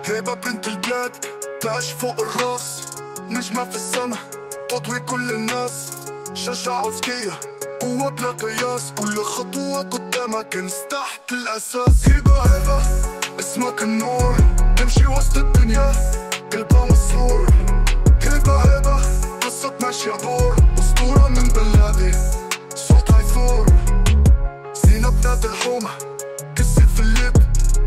هيبة بنت البلاد تعيش فوق الراس، نجمة في السما تضوي كل الناس، شجاعة وذكية قوة بلا قياس، كل خطوة قدامك انت تحت الأساس. هيبة اسمك النور، تمشي وسط الدنيا قلبها مسرور. هيبة قصة ماشية دور، أسطورة من بلادي صوتها يثور. زينة بنات الحومة كسر في الليل،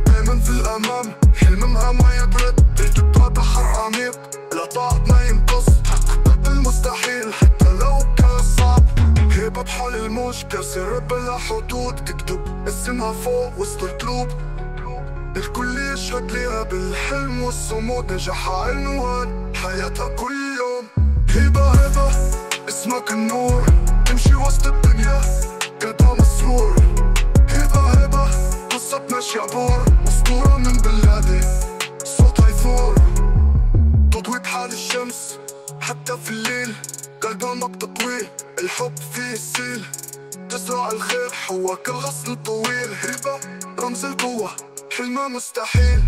دايما في الأمام حلمها ما يبرد. بيت بحر عميق لا طاعت ما ينقص، حقق المستحيل حتى لو كان صعب. هيبة بحال الموج كسر بلا حدود، تكتب اسمها فوق وسط القلوب. الكل يشهد ليها بالحلم والصمود، نجاحها عنوان حياتها كل يوم. هيبة اسمك النور، تمشي وسط الدنيا قلبها مسرور. هيبة قصة ماشية دور، أسطورة من بلادي صوتها يثور. تضوي بحال الشمس حتى في الليل، قلبها نقطة طويل الحب فيه السيل. تزرع الخير حواك الغصن الطويل. هيبة رمز القوة حلمها مستحيل.